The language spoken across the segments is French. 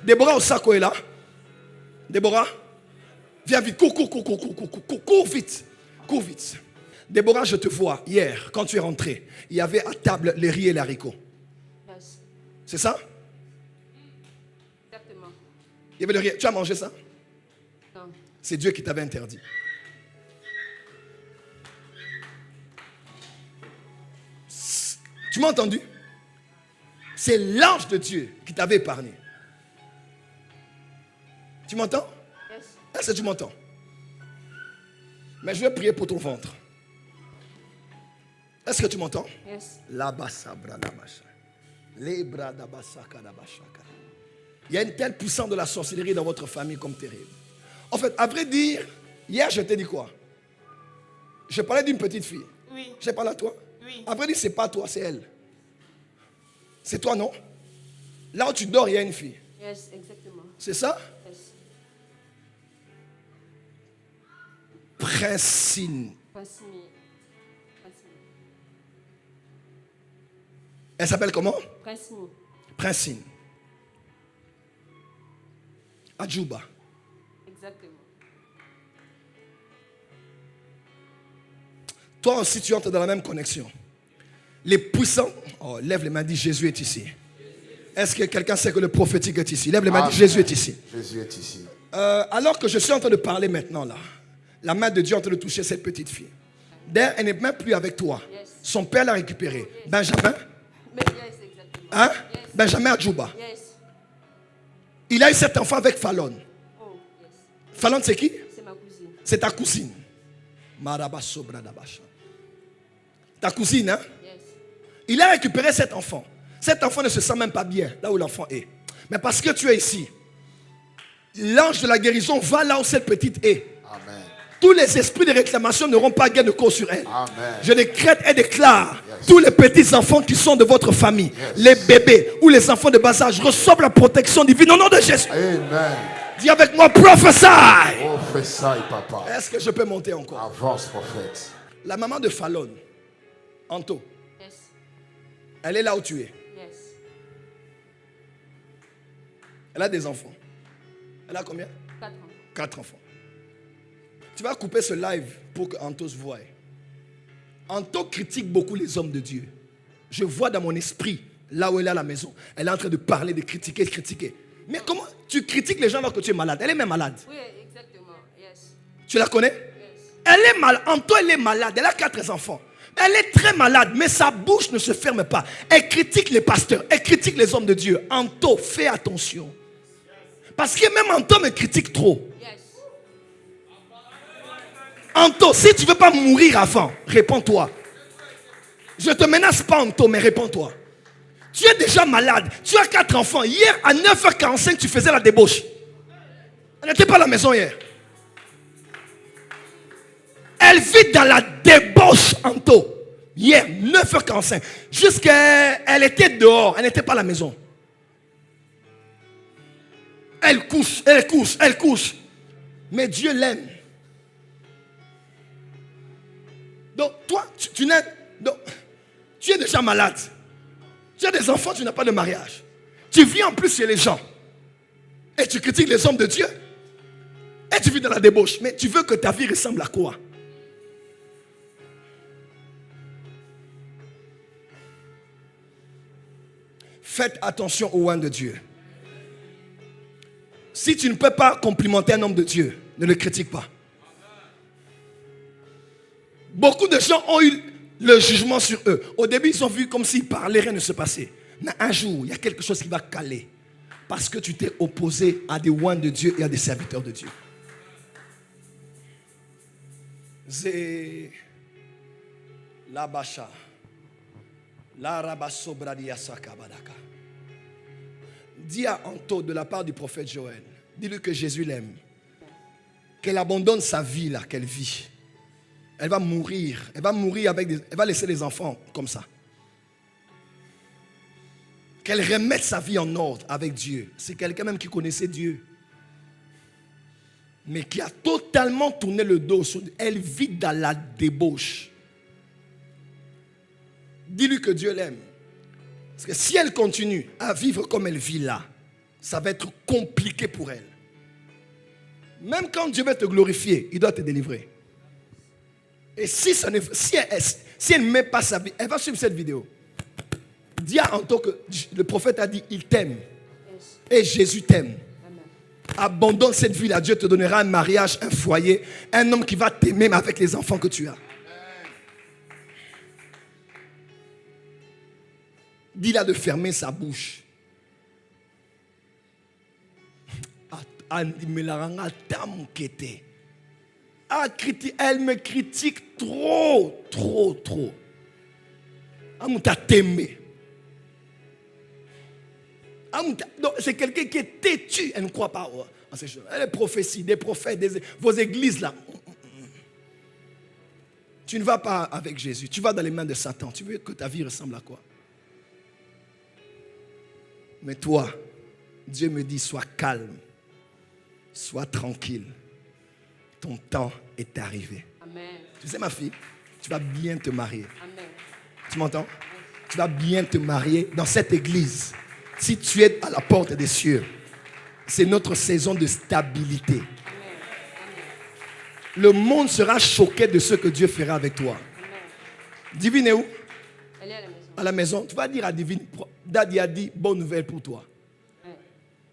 Déborah Osako est là. Déborah, viens vite, cours vite. Cours vite. Déborah, je te vois hier, quand tu es rentré, il y avait à table les riz et les haricots. Yes. C'est ça? Exactement. Il y avait le riz. Tu as mangé ça? Non. C'est Dieu qui t'avait interdit. Tu m'as entendu? C'est l'ange de Dieu qui t'avait épargné. Tu m'entends? Yes. Est-ce que tu m'entends? Mais je vais prier pour ton ventre. Est-ce que tu m'entends? Yes. Il y a une telle puissance de la sorcellerie dans votre famille comme terrible. En fait, à vrai dire, hier je t'ai dit quoi? Je parlais d'une petite fille. Oui. J'ai parlé à toi? Oui. À vrai dire, c'est pas toi, c'est elle. C'est toi, non? Là où tu dors, il y a une fille. Yes, exactement. C'est ça? Yes. Princine. Passimi. Elle s'appelle comment? Passimi. Princine. Adjouba. Exactement. Toi aussi, tu entres dans la même connexion. Les puissants, oh, lève les mains, dis Jésus est ici. Est-ce que quelqu'un sait que le prophétique est ici? Lève les mains, dis Jésus est ici. Jésus est ici. Alors que je suis en train de parler maintenant là, la main de Dieu est en train de toucher cette petite fille. D'ailleurs, elle n'est même plus avec toi. Yes. Son père l'a récupérée. Benjamin, Mais yes, exactement. hein? Yes. Benjamin Adjouba. Yes. Il a eu cet enfant avec Fallon. Oh, yes. Fallon, c'est qui? C'est ma cousine. C'est ta cousine. Marabasobradabasha. Ta cousine, hein? Yes. Il a récupéré cet enfant. Cet enfant ne se sent même pas bien là où l'enfant est. Mais parce que tu es ici, l'ange de la guérison va là où cette petite est. Amen. Tous les esprits de réclamation n'auront pas gain de cause sur elle. Amen. Je décrète et déclare, Yes. tous les petits enfants qui sont de votre famille, Yes. les bébés ou les enfants de bas âge, reçoivent la protection divine au nom de Jésus. Amen. Dis avec moi, prophesy. Prophétie, papa. Est-ce que je peux monter encore? Avance, prophète. La maman de Fallon, Anto, Yes. elle est là où tu es. Yes. Elle a des enfants. Elle a combien? 4 enfants. 4 enfants. Tu vas couper ce live pour que Anto se voie. Anto critique beaucoup les hommes de Dieu. Je vois dans mon esprit, là où elle est à la maison, elle est en train de parler, de critiquer. Mais comment tu critiques les gens alors que tu es malade? Elle est même malade. Oui, exactement. Yes. Tu la connais? Yes. Elle est malade. Anto, elle est malade. Elle a 4 enfants. Elle est très malade, mais sa bouche ne se ferme pas. Elle critique les pasteurs. Elle critique les hommes de Dieu. Anto, fais attention. Parce que même Anto me critique trop. Yes. Anto, si tu ne veux pas mourir avant, réponds-toi. Je ne te menace pas, Anto, mais réponds-toi. Tu es déjà malade. Tu as 4 enfants. Hier, à 9h45, tu faisais la débauche. Elle n'était pas à la maison hier. Elle vit dans la débauche, Anto. Hier, 9h45. Jusqu'à... Elle était dehors. Elle n'était pas à la maison. Elle couche. Mais Dieu l'aime. Donc, toi, tu es déjà malade. Tu as des enfants, tu n'as pas de mariage. Tu vis en plus chez les gens. Et tu critiques les hommes de Dieu. Et tu vis dans la débauche. Mais tu veux que ta vie ressemble à quoi? Faites attention au oin de Dieu. Si tu ne peux pas complimenter un homme de Dieu, ne le critique pas. Beaucoup de gens ont eu le jugement sur eux. Au début, ils ont vu comme s'ils parlaient, rien ne se passait. Mais un jour, il y a quelque chose qui va caler. Parce que tu t'es opposé à des oins de Dieu et à des serviteurs de Dieu. Zé la bacha. La rabasso bradia sakabadaka. Dis à Anto de la part du prophète Joël, dis-lui que Jésus l'aime. Qu'elle abandonne sa vie là, qu'elle vit. Elle va mourir. Elle va laisser les enfants comme ça. Qu'elle remette sa vie en ordre avec Dieu. C'est quelqu'un même qui connaissait Dieu. Mais qui a totalement tourné le dos. Elle vit dans la débauche. Dis-lui que Dieu l'aime. Parce que si elle continue à vivre comme elle vit là, ça va être compliqué pour elle. Même quand Dieu va te glorifier, il doit te délivrer. Et si elle ne met pas sa vie, elle va suivre cette vidéo. Dis à Anto que le prophète a dit, il t'aime. Yes. Et Jésus t'aime. Amen. Abandonne cette vie-là. Dieu te donnera un mariage, un foyer, un homme qui va t'aimer même avec les enfants que tu as. Dis-la de fermer sa bouche. Elle me critique trop. C'est quelqu'un qui est têtu. Elle ne croit pas en ces choses. Les prophéties, des prophètes, vos églises là. Tu ne vas pas avec Jésus. Tu vas dans les mains de Satan. Tu veux que ta vie ressemble à quoi? Mais toi, Dieu me dit, sois calme. Sois tranquille. Ton temps est arrivé. Amen. Tu sais ma fille, tu vas bien te marier. Amen. Tu m'entends? Tu vas bien te marier dans cette église. Si tu es à la porte des cieux, c'est notre saison de stabilité. Amen. Le monde sera choqué de ce que Dieu fera avec toi. Amen. Divine est où? Elle est à la maison. À la maison. Tu vas dire à Divine, Daddy a dit, bonne nouvelle pour toi. Ouais.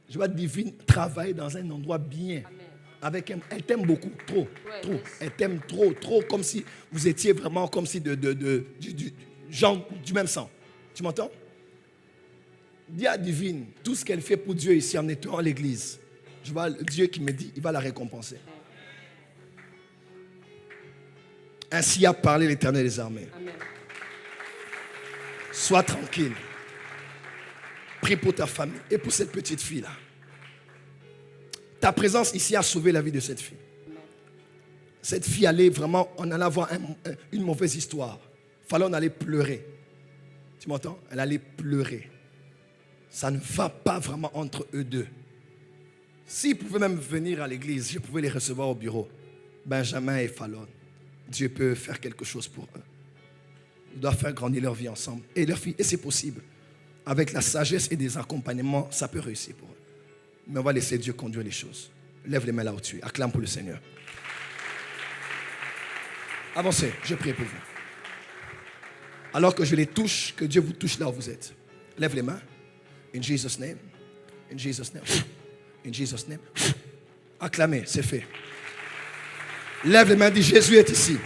Je vois Divine travailler dans un endroit bien. Amen. Avec elle t'aime beaucoup, trop, Ouais, trop. yes. Elle t'aime trop, comme si vous étiez vraiment comme si du genre du même sang. Tu m'entends? Dis à Divine, tout ce qu'elle fait pour Dieu ici en étant à l'église, je vois Dieu qui me dit, il va la récompenser. Ainsi a parlé l'Éternel des armées. Amen. Sois tranquille. Prie pour ta famille et pour cette petite fille-là. Ta présence ici a sauvé la vie de cette fille. Cette fille allait vraiment, on allait avoir une mauvaise histoire. Il fallait en aller pleurer. Tu m'entends? Elle allait pleurer. Ça ne va pas vraiment entre eux deux. S'ils pouvaient même venir à l'église, je pouvais les recevoir au bureau. Benjamin et Fallon. Dieu peut faire quelque chose pour eux. Ils doivent faire grandir leur vie ensemble. Et leur fille, et c'est possible. Avec la sagesse et des accompagnements, ça peut réussir pour eux. Mais on va laisser Dieu conduire les choses. Lève les mains là où tu es. Acclame pour le Seigneur. Avancez, je prie pour vous. Alors que je les touche, que Dieu vous touche là où vous êtes. Lève les mains. In Jesus' name. In Jesus' name. In Jesus' name. Acclamez, c'est fait. Lève les mains, dis Jésus est ici.